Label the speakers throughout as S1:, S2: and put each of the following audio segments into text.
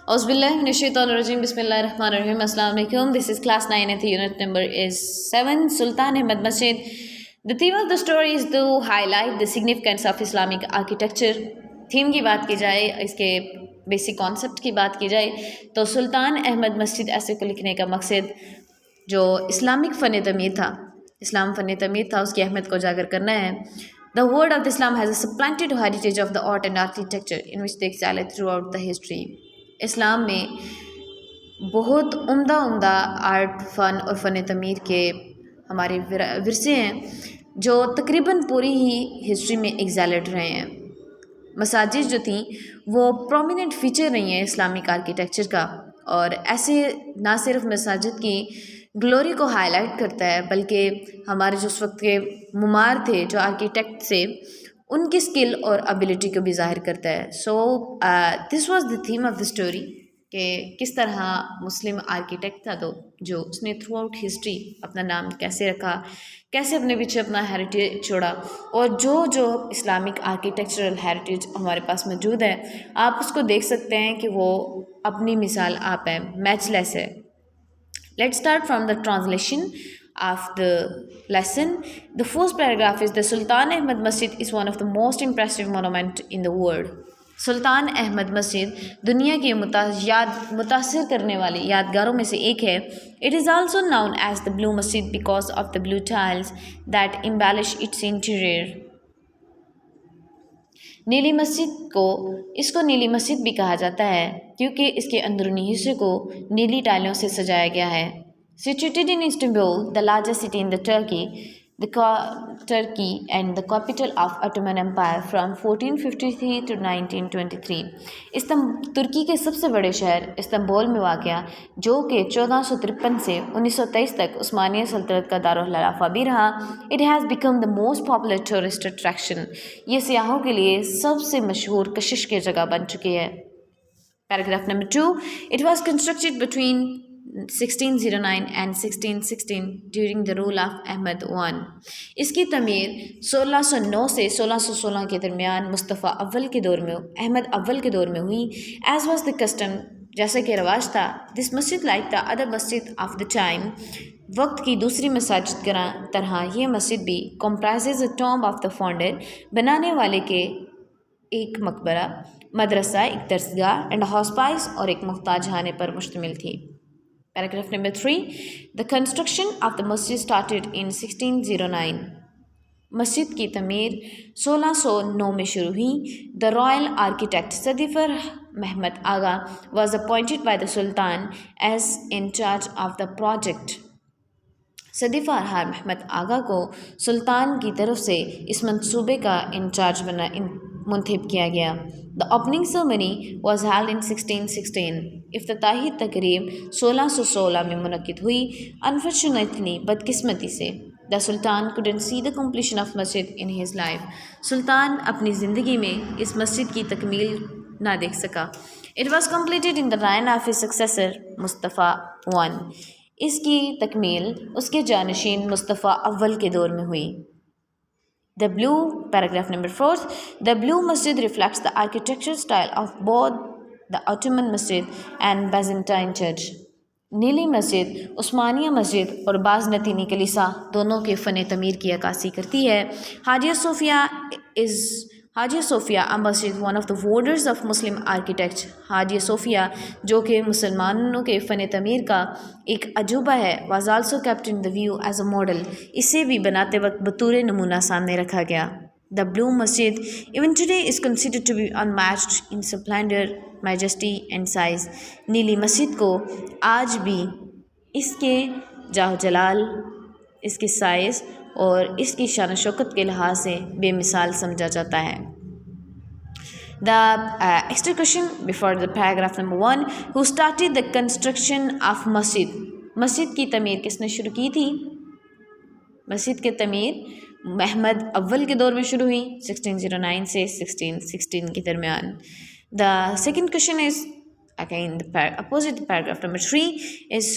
S1: Auzubillahiminash-shaytanir-rajim. Bismillahir-rahmanir-rahim. Assalamu alaikum. This is class 9 and the unit number is 7. Sultan Ahmad Masjid. The theme of the story is to highlight the significance of Islamic architecture. Theme की बात की जाए, इसके basic concept की बात की जाए तो सुल्तान अहमद मस्जिद ऐसे को लिखने का मकसद जो इस्लामिक फ़न तमीर था, इस्लाम फ़न तमीर था, उसकी अहमियत को उजागर करना है. The word of Islam has a supplanted heritage of the art and architecture in which they excelled throughout the history. इस्लाम में बहुत उम्दा आर्ट फ़न और फ़न तमीर के हमारे विरसे हैं जो तकरीबन पूरी ही हिस्ट्री में एक्सेलेंट रहे हैं. मसाजिद जो थी वो प्रोमिनेंट फीचर रही हैं इस्लामिक आर्किटेक्चर का, और ऐसे ना सिर्फ मसाजिद की ग्लोरी को हाईलाइट करता है बल्कि हमारे जो उस वक्त के मुमार थे, जो आर्किटेक्ट थे, उनकी स्किल और एबिलिटी को भी ज़ाहिर करता है. So this was the theme of the story कि किस तरह मुस्लिम आर्किटेक्ट था तो जो उसने थ्रू आउट हिस्ट्री अपना नाम कैसे रखा, कैसे अपने पीछे अपना हेरिटेज छोड़ा, और जो इस्लामिक आर्किटेक्चरल हेरिटेज हमारे पास मौजूद है आप उसको देख सकते हैं कि वो अपनी मिसाल आप है, मैचलेस है. Let's start from the translation of the lesson. The first paragraph is the Sultan Ahmad Masjid is one of the most impressive monument in the world. सुल्तान अहमद मस्जिद दुनिया के मुतासिर करने वाली यादगारों में से एक है. It is also known as the blue मस्जिद because of the blue tiles that embellish its interior. नीली मस्जिद को इसको नीली मस्जिद भी कहा जाता है क्योंकि इसके अंदरूनी हिस्से को नीली टाइलों से सजाया गया है. Situated in Istanbul, the largest city in the Turkey and the capital of Ottoman Empire from 1453 to 1923. तुर्की के सबसे बड़े शहर इस्तांबुल में वाक़या जो कि 1453 से 1923 तक उस्मानिया सल्तनत का दारुल-खिलाफा भी रहा. It has become the most popular tourist attraction. ये सियाहों के लिए सबसे मशहूर कशिश की जगह बन चुकी है. Paragraph number 2. It was constructed between 1609 and 1616 during the rule of Ahmad I. इसकी तमीर 1609 से 1616 के दरमियान मुस्तफ़ा अव्वल के दौर में, अहमद अव्वल के दौर में हुई. एज वॉज द कस्टम, जैसा कि रवाज था. दिस मस्जिद लाइक द अदर मस्जिद ऑफ द टाइम, वक्त की दूसरी मसाजिद की तरह ये मस्जिद भी कम्प्राइजेज अ टॉम्ब ऑफ द फाउंडर, बनाने वाले के एक मकबरा, मदरसा, एक दरसगाह एंड हॉस्पाइस और एक मुख्ताज खाने पर मुश्तमिल थी. Paragraph number 3. The construction of the masjid started in 1609. मस्जिद की तमीर 1609 में शुरू हुई. The royal architect सदीफर Mahmad Agha was appointed by the Sultan as in charge of the project. सदीफर Mahmad आगा को सुल्तान की तरफ से इस मंसूबे का इंचार्ज मुंतखब किया गया. The opening ceremony was held in 1616. इफ्तिताही तकरीब 1616 में मुनक्किद हुई. अनफॉर्चुनेटली, बदकिस्मती से, the sultan couldn't see the completion of मस्जिद इन हिज लाइफ. सुल्तान अपनी ज़िंदगी में इस मस्जिद की तकमील ना देख सका. It was completed in the reign of his successor Mustafa I. इसकी तकमील उसके जानशीन मुस्तफ़ा अव्वल के दौर में हुई. The blue, paragraph number 4. The blue masjid reflects the architectural style of both the Ottoman masjid and Byzantine church. नीली मस्जिद उस्मानिया मस्जिद और बाज़नतीनी कलीसा दोनों के फ़न तमीर की अक्कासी करती है. हाजिया सोफिया मस्जिद one of the wonders of Muslim architect. Hagia Sophia जो कि मुसलमानों के फ़न तमीर का एक अजूबा है, was also kept in the view as a model. इसे भी बनाते वक्त बतौर नमूना सामने रखा गया. The blue masjid even today is considered to be unmatched in splendour, majesty and size. नीली मस्जिद को आज भी इसके जाह जलाल, इसके साइज़ और इसकी शान शौकत के लिहाज से बेमिसाल समझा जाता है. The extra question before the paragraph number 1. Who started the construction of masjid? मस्जिद की तमीर किसने शुरू की थी? मस्जिद की तमीर अहमद अव्वल के दौर में शुरू हुई 1609 से 1616 के दरमियान. The second question is again the opposite paragraph number 3 is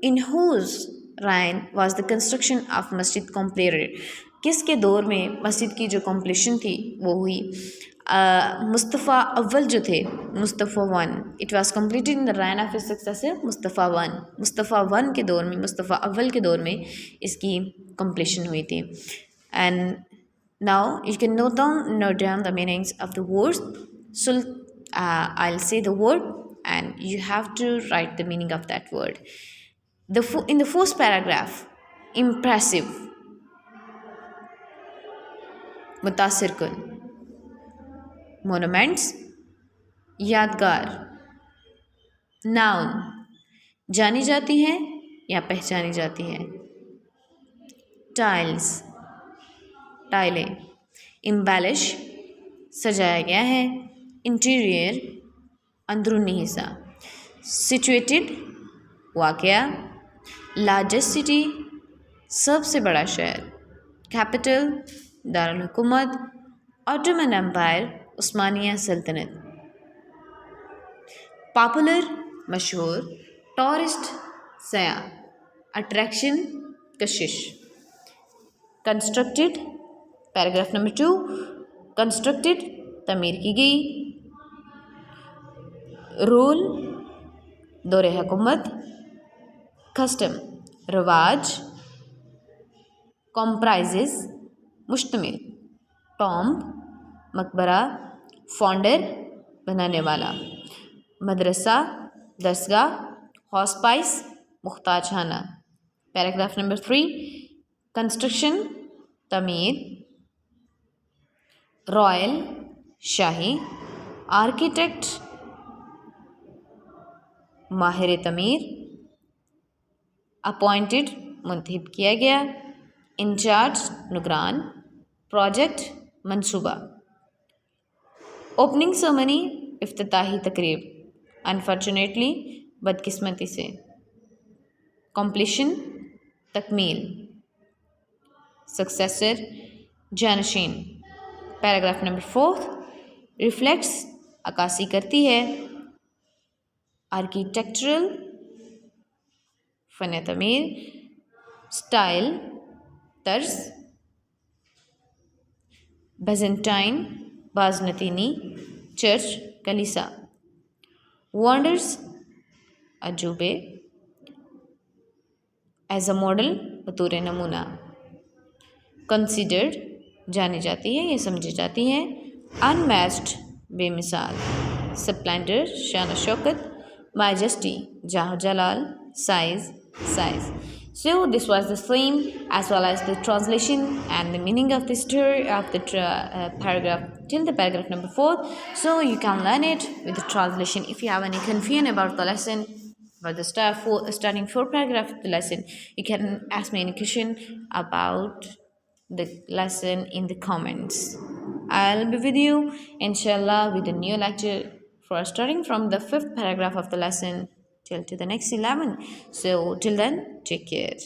S1: in whose reign was the construction of masjid completed? किसके दौर में मस्जिद की जो कम्प्लीशन थी वो हुई? मुस्तफ़ा अव्वल जो थे, Mustafa one, it was completed in the rain of his successor Mustafa one. Mustafa one के दौर में, मुस्तफ़ा अव्वल के दौर में इसकी कंप्लीशन हुई थी। And now you can note down the meanings of the words. So I will say the word and you have to write the meaning of that word. In the first paragraph, impressive, मुतासिर कुन, monuments, यादगार, noun, जानी जाती है या पहचानी जाती है, tiles, टाइलें, embellish, सजाया गया है, interior, अंदरूनी हिस्सा, सिचुएटेड, वाक़या, लार्जेस्ट सिटी, सबसे बड़ा शहर, कैपिटल, दारुल हुकूमत, ऑटोमन एम्पायर, उस्मानिया सल्तनत, पॉपुलर, मशहूर, टूरिस्ट, सयाह, अट्रैक्शन, कशिश, कंस्ट्रक्टेड, पैराग्राफ नंबर 2, कंस्ट्रक्टेड, तमीर की गई, रूल, दौरे हुकूमत, कस्टम, रवाज, कॉम्प्राइजेस, मुश्तमिल, टॉम्ब, मकबरा, फाउंडर, बनाने वाला, मदरसा, दरसगाह, हॉस्पाइस, मुख्ताज खाना। पैराग्राफ नंबर 3, कंस्ट्रक्शन, तमीर, रॉयल, शाही, आर्किटेक्ट, माहिर तमीर, अपॉइंटेड, मुंतखब किया गया, इंचार्ज, निगरान, प्रोजेक्ट, मंसूबा, ओपनिंग सेरेमनी, इफ्तिताही तकरीब, अनफॉर्चुनेटली, बदकिस्मती से, कॉम्प्लीशन, तकमील, सक्सेसर, जानशीन। पैराग्राफ नंबर 4, रिफ्लेक्ट्स, अक्कासी करती है, आर्किटेक्चरल, फ़न तमीर, स्टाइल, तर्ज, बेजेंटाइन, बाज़नतीनी, चर्च, कलीसा, वंडर्स, अजूबे, एज अ मॉडल, बतौर नमूना, कंसिडर्ड, जानी जाती है या समझी जाती है, अनमैच्ड, बेमिसाल, स्प्लेंडर, शान Shaukat, majesty, Jah Jalal, size. So this was the theme as well as the translation and the meaning of the story of the paragraph till the paragraph number 4. So you can learn it with the translation. If you have any confusion about the lesson, about the starting 4 paragraph of the lesson, you can ask me any question about the lesson in the comments. I'll be with you inshallah with a new lecture for starting from the 5th paragraph of the lesson till to the next 11. So till then, take care.